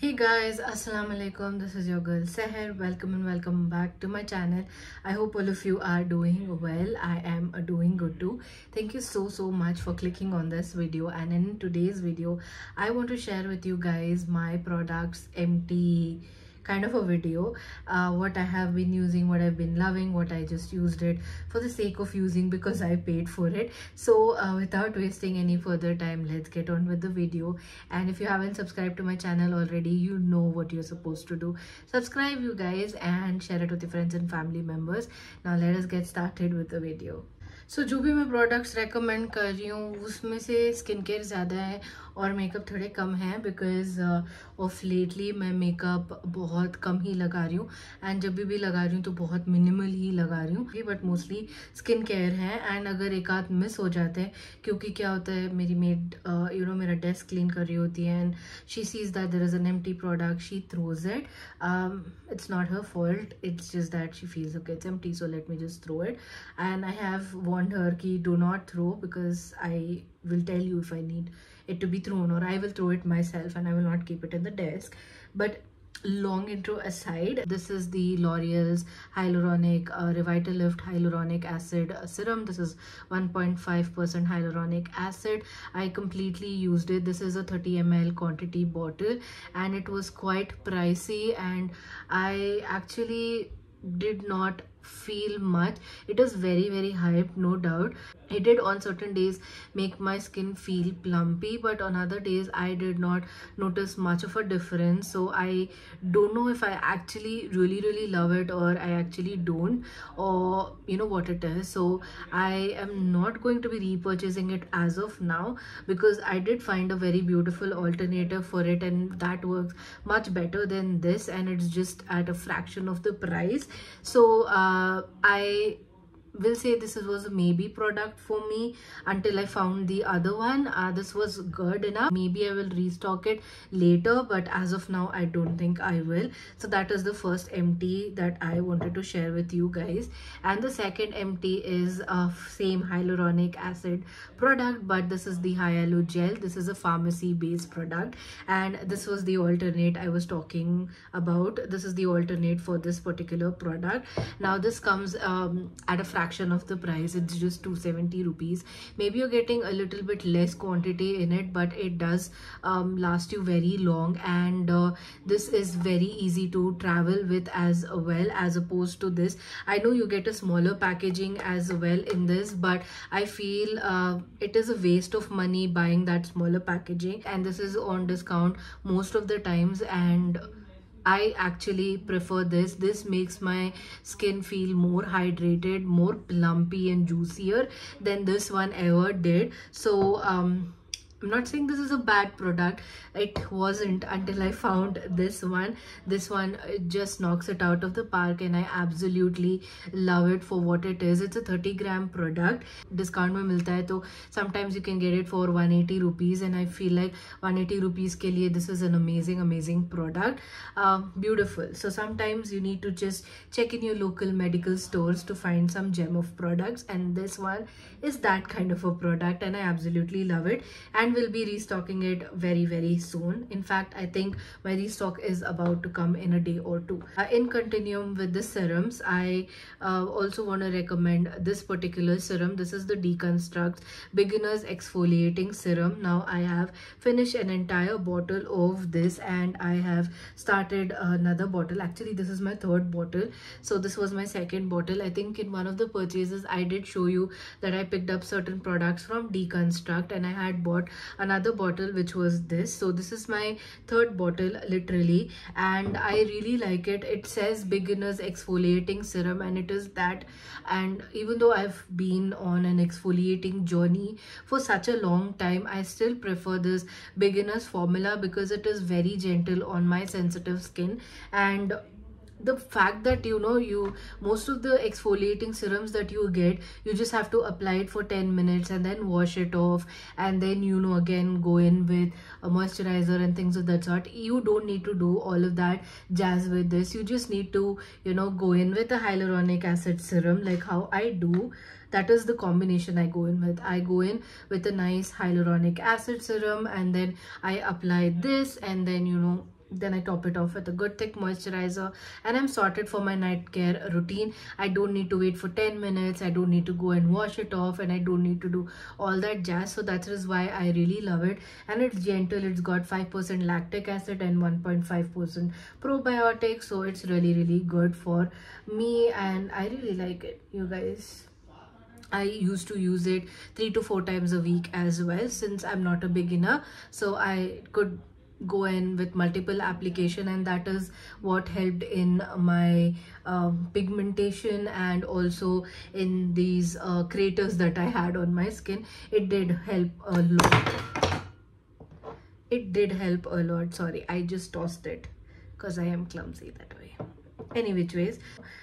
Hey guys, assalamu alaikum. This is your girl Seher. Welcome and welcome back to my channel. I hope all of you are doing well. I am doing good too. Thank you so much for clicking on this video. And in today's video, I want to share with you guys my products empty kind of a video, what I have been using, what I've been loving, what I just used it for the sake of using because I paid for it. So without wasting any further time, let's get on with the video. And if you haven't subscribed to my channel already, you know what you're supposed to do. Subscribe, you guys, and share it with your friends and family members. Now let us get started with the video. सो जो भी मैं products recommend कर रही हूँ उसमें से skin care ज़्यादा है और मेकअप थोड़े कम हैं बिकॉज ऑफ लेटली मैं मेकअप बहुत कम ही लगा रही हूँ एंड जब भी लगा रही हूँ तो बहुत मिनिमल ही लगा रही हूँ बट मोस्टली स्किन केयर है। एंड अगर एक आध मिस हो जाते हैं क्योंकि क्या होता है मेरी मेड मेरा डेस्क क्लीन कर रही होती है and she sees that there is an empty product, she throws it. It's not her fault, it's just that she feels okay, it's empty, so let me just throw it. And I have warned her ki do not throw because I will tell you if I need it to be thrown, or I will throw it myself and I will not keep it in the desk. But long intro aside, this is the L'Oreal's Hyaluronic Revitalift Hyaluronic Acid Serum. This is 1.5% hyaluronic acid. I completely used it. This is a 30 ml quantity bottle and it was quite pricey and I actually did not feel much. It is very hyped, no doubt. It did on certain days make my skin feel plumpy, but on other days I did not notice much of a difference. So I don't know if I actually really love it or I actually don't, or what it is. So I am not going to be repurchasing it as of now because I did find a very beautiful alternative for it and that works much better than this and it's just at a fraction of the price. So I will say this was a maybe product for me until I found the other one. This was good enough. Maybe I will restock it later, but as of now I don't think I will. So that is the first empty that I wanted to share with you guys. And the second empty is a same hyaluronic acid product, but this is the Hyalu gel. This is a pharmacy based product and this was the alternate I was talking about. This is the alternate for this particular product. Now this comes at a fraction of the price. It's just 270 rupees. Maybe you're getting a little bit less quantity in it, but it does last you very long and this is very easy to travel with as well, as opposed to this. I know you get a smaller packaging as well in this, but I feel it is a waste of money buying that smaller packaging, and this is on discount most of the times and I actually prefer this. This makes my skin feel more hydrated, more plumpy and juicier than this one ever did. So I'm not saying this is a bad product. It wasn't until I found this one. This one just knocks it out of the park and I absolutely love it for what it is. It's a 30-gram product. Discount mein milta hai, so sometimes you can get it for 180 rupees and I feel like 180 rupees ke liye this is an amazing product. Beautiful. So sometimes you need to just check in your local medical stores to find some gem of products, and this one is that kind of a product and I absolutely love it. And will be restocking it very soon. In fact, I think my restock is about to come in a day or two. In continuum with the serums, I also want to recommend this particular serum. This is the Deconstruct Beginners Exfoliating Serum. Now I have finished an entire bottle of this and I have started another bottle. Actually this is my third bottle, so this was my second bottle. I think in one of the purchases I did show you that I picked up certain products from Deconstruct and I had bought another bottle which was this. So this is my third bottle literally and I really like it. It says Beginners Exfoliating Serum and it is that, and even though I've been on an exfoliating journey for such a long time, I still prefer this beginners formula because it is very gentle on my sensitive skin. And the fact that most of the exfoliating serums that you get, you just have to apply it for 10 minutes and then wash it off and then again go in with a moisturizer and things of that sort. You don't need to do all of that jazz with this. You just need to go in with a hyaluronic acid serum like how I do. That is the combination I go in with. I go in with a nice hyaluronic acid serum and then I apply this and then then I top it off with a good thick moisturizer, and I'm sorted for my night care routine. I don't need to wait for 10 minutes, I don't need to go and wash it off, and I don't need to do all that jazz. So that is why I really love it. And it's gentle, it's got 5% lactic acid and 1.5% probiotics, so it's really good for me, and I really like it, you guys. I used to use it 3 to 4 times a week as well, since I'm not a beginner, so I could go in with multiple application, and that is what helped in my pigmentation and also in these craters that I had on my skin. It did help a lot. It did help a lot. Sorry, I just tossed it because I am clumsy that way. Any which ways,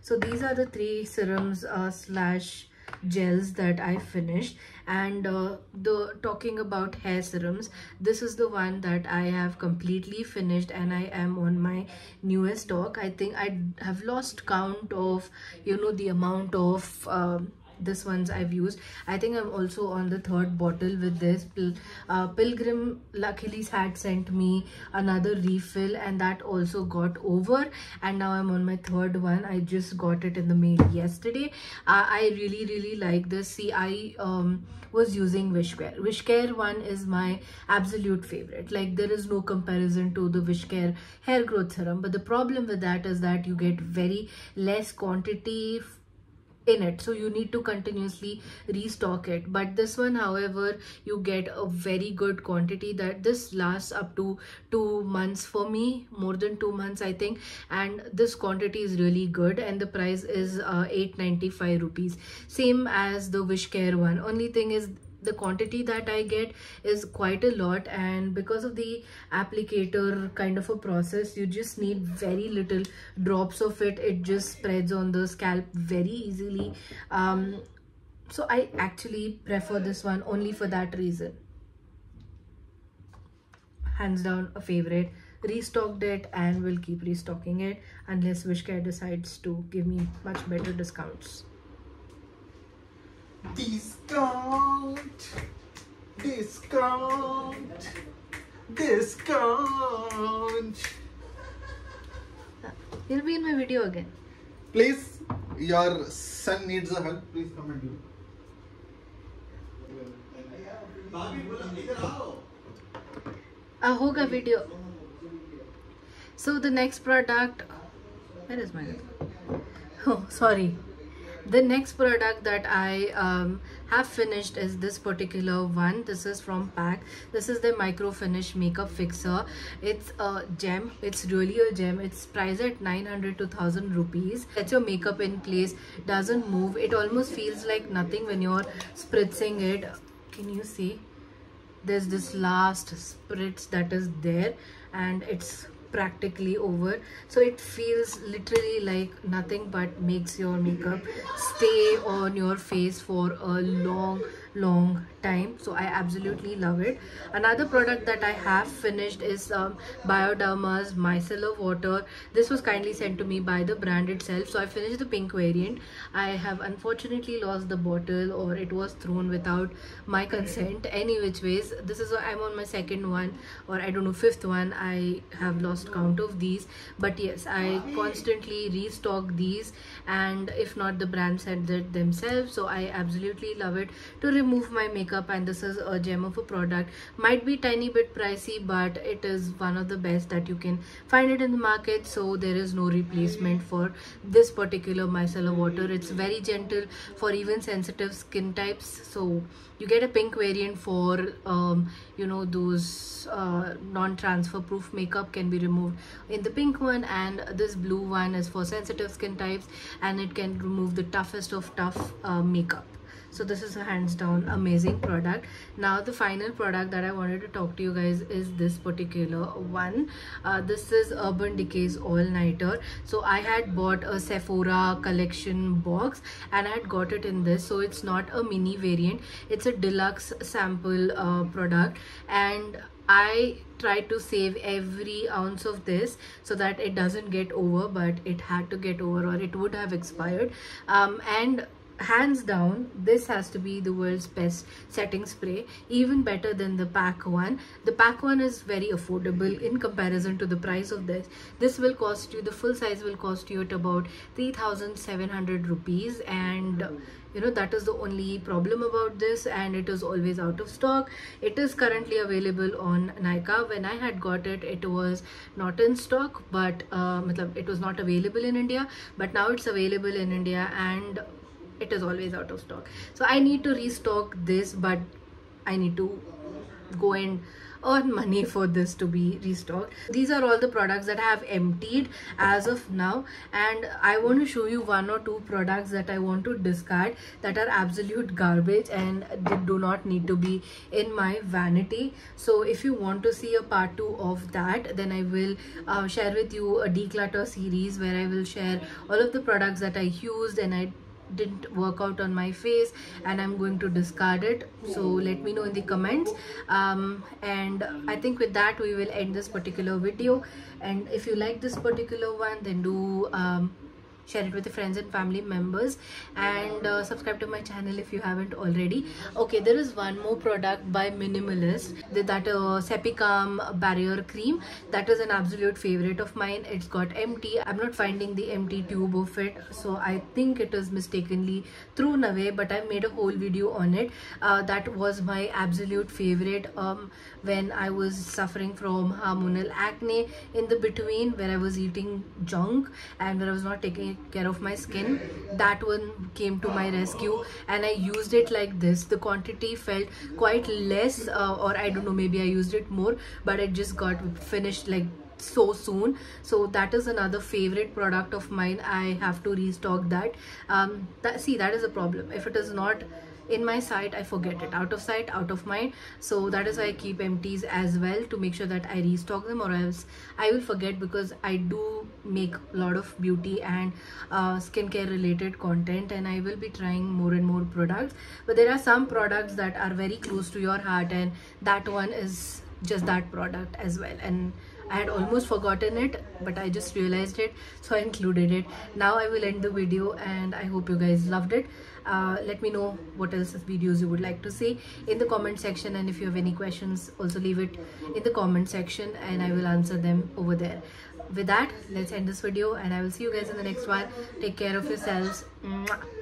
so these are the 3 serums slash gels that I finished. And the talking about hair serums, this is the one that I have completely finished, and I am on my newest stock. I think I have lost count of, you know, the amount of this ones I've used. I think I'm also on the 3rd bottle with this. Pilgrim luckily had sent me another refill, and that also got over, and now I'm on my 3rd one. I just got it in the mail yesterday. I really like this. See, I was using Wishcare. Wishcare one is my absolute favorite. Like, there is no comparison to the Wishcare hair growth serum, but the problem with that is that you get very less quantity in it, so you need to continuously restock it. But this one, however, you get a very good quantity, that this lasts up to 2 months for me, more than 2 months I think, and this quantity is really good, and the price is 895 rupees, same as the Wishcare one. Only thing is, the quantity that I get is quite a lot, and because of the applicator kind of a process, you just need very little drops of it. It just spreads on the scalp very easily. So I actually prefer this one only for that reason. Hands down a favorite. Restocked it and will keep restocking it unless Wishcare decides to give me much better discounts. Discount. You'll be in my video again. Please, your son needs a hug. Please come and do. Hoga video. So the next product, where is my, oh sorry, the next product that I have finished is this particular one. This is from PAC. This is the Micro Finish Makeup Fixer. It's a gem. It's really a gem. It's priced at 900 to 1000 rupees. Gets your makeup in place, doesn't move. It almost feels like nothing when you're spritzing it. Can you see? There's this last spritz that is there, and it's practically over, so it feels literally like nothing, but makes your makeup stay on your face for a long time. So I absolutely love it. Another product that I have finished is Bioderma's Micellar Water. This was kindly sent to me by the brand itself, so I finished the pink variant. I have unfortunately lost the bottle, or it was thrown without my consent. Any which ways, this is, I'm on my 2nd one, or I don't know, 5th one. I have lost count of these, but yes, I constantly restock these, and if not, the brand said it themselves. So I absolutely love it to remove my makeup, and this is a gem of a product. Might be tiny bit pricey, but it is one of the best that you can find it in the market, so there is no replacement for this particular micellar water. It's very gentle for even sensitive skin types. So you get a pink variant for you know, those non-transfer proof makeup can be removed in the pink one, and this blue one is for sensitive skin types, and it can remove the toughest of tough makeup. So this is a hands down amazing product. Now the final product that I wanted to talk to you guys is this particular one. This is Urban Decay's All Nighter. So I had bought a Sephora collection box, and I had got it in this. So it's not a mini variant, it's a deluxe sample product, and I tried to save every ounce of this so that it doesn't get over, but it had to get over or it would have expired. And hands down, this has to be the world's best setting spray, even better than the pack one. The pack one is very affordable in comparison to the price of this. This will cost you, the full size will cost you at about 3,700 rupees, and you know, that is the only problem about this, and it is always out of stock. It is currently available on Nykaa. When I had got it, it was not in stock, but it was not available in India, but now it's available in India, and it is always out of stock. So I need to restock this, but I need to go and earn money for this to be restocked. These are all the products that I have emptied as of now, and I want to show you one or two products that I want to discard, that are absolute garbage and they do not need to be in my vanity. So if you want to see a part 2 of that, then I will share with you a declutter series where I will share all of the products that I used and I didn't work out on my face and I'm going to discard it. So let me know in the comments, and I think with that we will end this particular video. And if you like this particular one, then do share it with your friends and family members, and subscribe to my channel if you haven't already. Okay, there is one more product by Minimalist, that Cepicam barrier cream. That is an absolute favorite of mine. It's got empty. I'm not finding the empty tube of it, so I think it is mistakenly thrown away, but I made a whole video on it. That was my absolute favorite when I was suffering from hormonal acne in the between, where I was eating junk and where I was not taking care of my skin. That one came to my rescue, and I used it like this. The quantity felt quite less, or I don't know, maybe I used it more, but it just got finished like so soon. So that is another favorite product of mine. I have to restock that. See, that is a problem. If it is not in my sight, I forget it. Out of sight, out of mind. So that is why I keep empties as well, to make sure that I restock them, or else I will forget, because I do make a lot of beauty and skincare related content, and I will be trying more and more products. But there are some products that are very close to your heart, and that one is just that product as well. And I had almost forgotten it, but I just realized it, so I included it. Now I will end the video, and I hope you guys loved it. Let me know what else videos you would like to see in the comment section, and if you have any questions, also leave it in the comment section and I will answer them over there. With that, let's end this video, and I will see you guys in the next one. Take care of yourselves. Mwah.